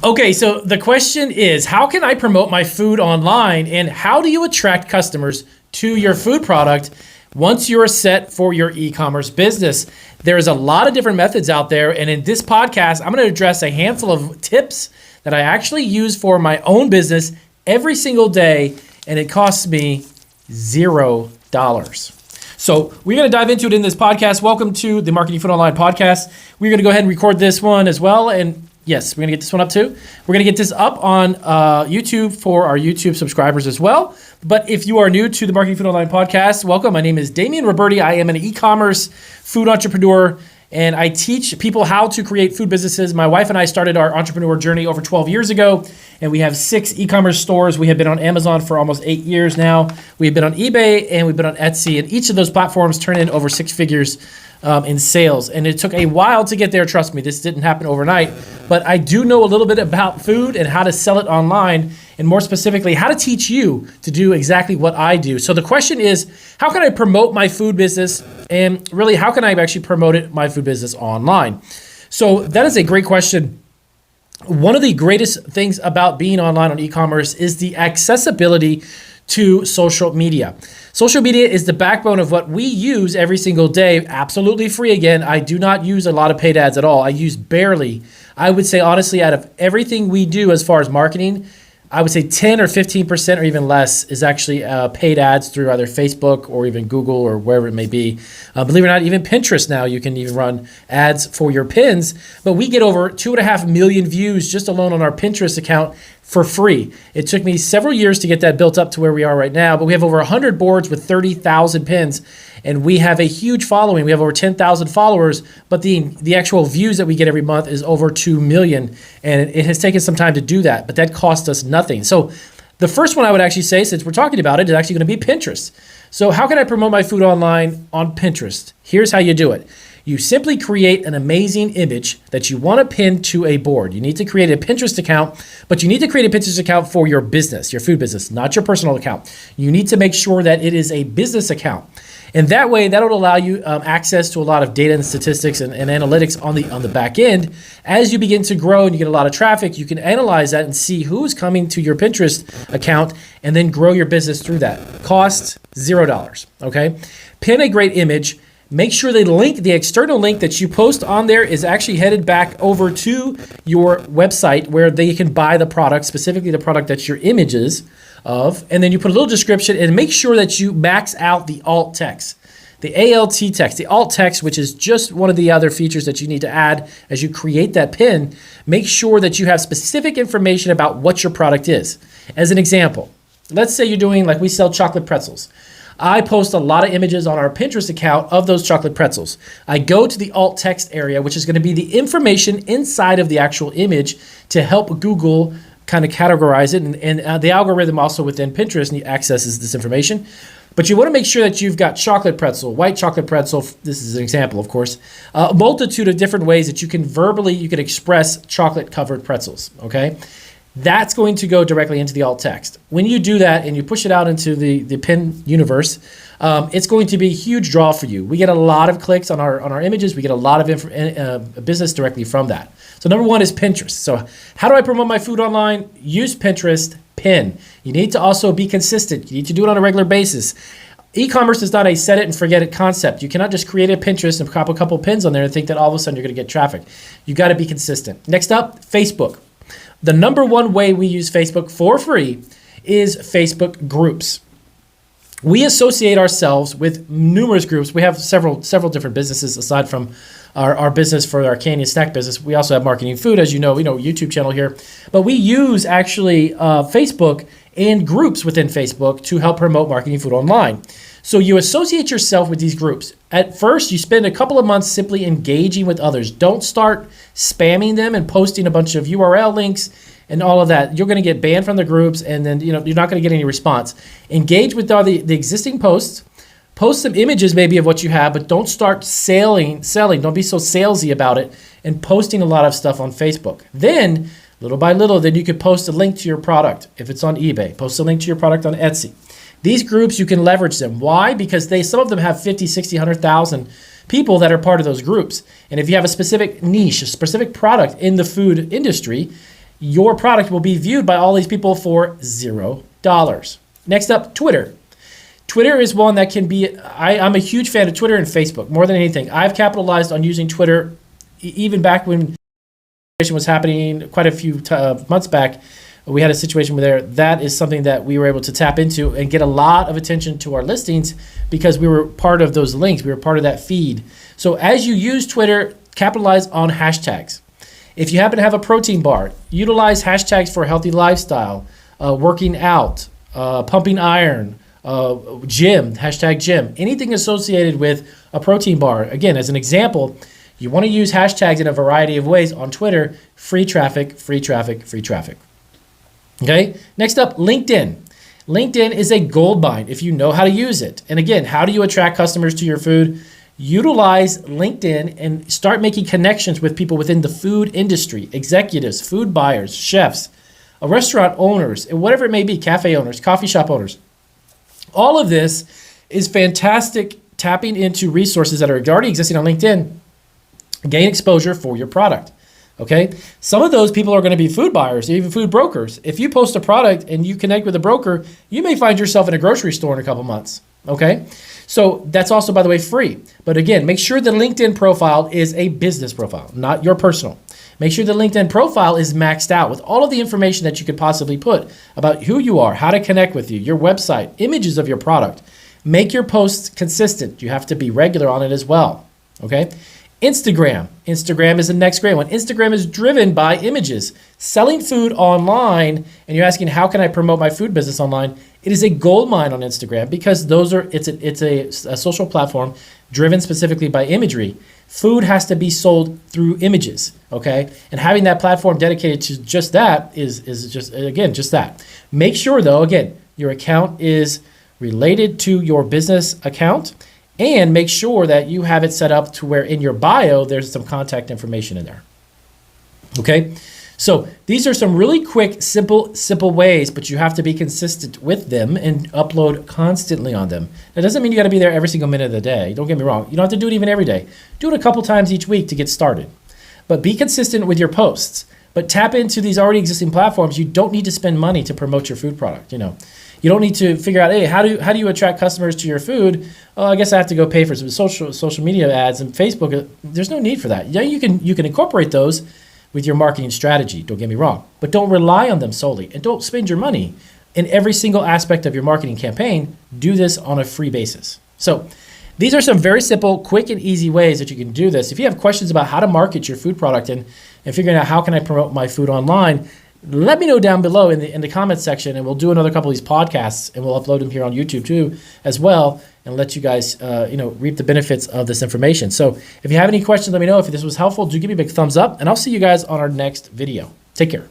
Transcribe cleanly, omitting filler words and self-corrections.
Okay, so the question is, how can I promote my food online, and how do you attract customers to your food product once you're set for your e-commerce business? There's a lot of different methods out there, and in this podcast, I'm going to address a handful of tips that I actually use for my own business every single day, and it costs me $0. So we're going to dive into it in this podcast. Welcome to the Marketing Food Online podcast. We're going to go ahead and record this one as well, and yes, we're going to get this one up too. We're going to get this up on YouTube for our YouTube subscribers as well. But if you are new to the Marketing Food Online podcast, welcome. My name is Damian Roberti. I am an e-commerce food entrepreneur, and I teach people how to create food businesses. My wife and I started our entrepreneur journey over 12 years ago, and we have 6 e-commerce stores. We have been on Amazon for almost 8 years now. We've been on eBay, and we've been on Etsy, and each of those platforms turn in over 6 figures in sales. And it took a while to get there. Trust me, this didn't happen overnight, but I do know a little bit about food and how to sell it online, and more specifically, how to teach you to do exactly what I do. So the question is, how can I promote my food business, and really, how can I actually promote my food business online? So that is a great question. One of the greatest things about being online on e-commerce is the accessibility to social media. Social media is the backbone of what we use every single day, absolutely free. Again, I do not use a lot of paid ads at all. I use barely. I would say, honestly, out of everything we do as far as marketing, I would say 10 or 15% or even less is actually paid ads through either Facebook or even Google or wherever it may be. Believe it or not, even Pinterest now, you can even run ads for your pins. But we get over 2.5 million views just alone on our Pinterest account for free. It took me several years to get that built up to where we are right now, but we have over 100 boards with 30,000 pins, and we have a huge following. We have over 10,000 followers, but the actual views that we get every month is over 2 million, and it has taken some time to do that, but that cost us nothing. So the first one I would actually say, since we're talking about it, is actually going to be Pinterest. So how can I promote my food online on Pinterest? Here's how you do it. You simply create an amazing image that you want to pin to a board. You need to create a Pinterest account, but you need to create a Pinterest account for your business, your food business, not your personal account. You need to make sure that it is a business account. And that way, that'll allow you access to a lot of data and statistics and analytics on the back end. As you begin to grow and you get a lot of traffic, you can analyze that and see who's coming to your Pinterest account and then grow your business through that. Costs $0, okay? Pin a great image. Make sure the external link that you post on there is actually headed back over to your website where they can buy the product, specifically the product that your image is of. And then you put a little description and make sure that you max out the alt text, the ALT text, the alt text, which is just one of the other features that you need to add as you create that pin. Make sure that you have specific information about what your product is. As an example, let's say you're doing, like we sell chocolate pretzels. I post a lot of images on our Pinterest account of those chocolate pretzels. I go to the alt text area, which is going to be the information inside of the actual image to help Google kind of categorize it. And the algorithm also within Pinterest accesses this information. But you want to make sure that you've got chocolate pretzel, white chocolate pretzel. This is an example, of course. A multitude of different ways that you can express chocolate covered pretzels, okay? That's going to go directly into the alt text. When you do that and you push it out into the pin universe, it's going to be a huge draw for you. We get a lot of clicks on our images. We get a lot of business directly from that. So number one is Pinterest. So how do I promote my food online? Use Pinterest, pin. You need to also be consistent. You need to do it on a regular basis. E-commerce is not a set it and forget it concept. You cannot just create a Pinterest and pop a couple pins on there and think that all of a sudden you're going to get traffic. You got to be consistent. Next up, Facebook. The number one way we use Facebook for free is Facebook groups. We associate ourselves with numerous groups. We have several different businesses aside from our business for our candy snack business. We also have Marketing Food, as you know, YouTube channel here. But we use actually Facebook and groups within Facebook to help promote Marketing Food online. So you associate yourself with these groups. At first, you spend a couple of months simply engaging with others. Don't start spamming them and posting a bunch of URL links and all of that. You're going to get banned from the groups, and then you're not going to get any response. Engage with all the existing posts. Post some images maybe of what you have, but don't start selling. Don't be so salesy about it and posting a lot of stuff on Facebook. Then, little by little, then you could post a link to your product. If it's on eBay, post a link to your product on Etsy. These groups, you can leverage them. Why? Because some of them have 50, 60, 100,000 people that are part of those groups. And if you have a specific niche, a specific product in the food industry, your product will be viewed by all these people for $0. Next up, Twitter. Twitter is one that can be, I'm a huge fan of Twitter and Facebook more than anything. I've capitalized on using Twitter even back when was happening quite a few months back. We had a situation where that is something that we were able to tap into and get a lot of attention to our listings because we were part of those links. We were part of that feed. So as you use Twitter, capitalize on hashtags. If you happen to have a protein bar, utilize hashtags for healthy lifestyle, working out, pumping iron, gym, hashtag gym, anything associated with a protein bar. Again, as an example, you want to use hashtags in a variety of ways on Twitter. Free traffic, free traffic, free traffic. Okay, next up, LinkedIn. LinkedIn is a gold mine if you know how to use it. And again, how do you attract customers to your food? Utilize LinkedIn and start making connections with people within the food industry, executives, food buyers, chefs, restaurant owners, and whatever it may be, cafe owners, coffee shop owners. All of this is fantastic tapping into resources that are already existing on LinkedIn. Gain exposure for your product. Okay, some of those people are going to be food buyers, even food brokers. If you post a product and you connect with a broker, you may find yourself in a grocery store in a couple months. Okay, so that's also, by the way, free. But again, make sure the LinkedIn profile is a business profile, not your personal. Make sure the LinkedIn profile is maxed out with all of the information that you could possibly put about who you are, how to connect with you, your website, images of your product. Make your posts consistent. You have to be regular on it as well. Okay. Instagram. Instagram is the next great one. Instagram is driven by images. Selling food online, and you're asking, how can I promote my food business online? It is a gold mine on Instagram because it's a social platform driven specifically by imagery. Food has to be sold through images, okay? And having that platform dedicated to just that is just, again, just that. Make sure, though, again, your account is related to your business account. And make sure that you have it set up to where in your bio, there's some contact information in there. Okay, so these are some really quick, simple ways, but you have to be consistent with them and upload constantly on them. That doesn't mean you got to be there every single minute of the day. Don't get me wrong. You don't have to do it even every day. Do it a couple times each week to get started. But be consistent with your posts. But tap into these already existing platforms. You don't need to spend money to promote your food product. You don't need to figure out, hey, how do you attract customers to your food? Oh, I guess I have to go pay for some social media ads and Facebook. There's no need for that. Yeah, you can incorporate those with your marketing strategy. Don't get me wrong, but don't rely on them solely, and don't spend your money in every single aspect of your marketing campaign. Do this on a free basis. So these are some very simple, quick, and easy ways that you can do this. If you have questions about how to market your food product and figuring out how can I promote my food online, let me know down below in the comments section, and we'll do another couple of these podcasts, and we'll upload them here on YouTube too as well, and let you guys reap the benefits of this information. So if you have any questions, let me know. If this was helpful, do give me a big thumbs up, and I'll see you guys on our next video. Take care.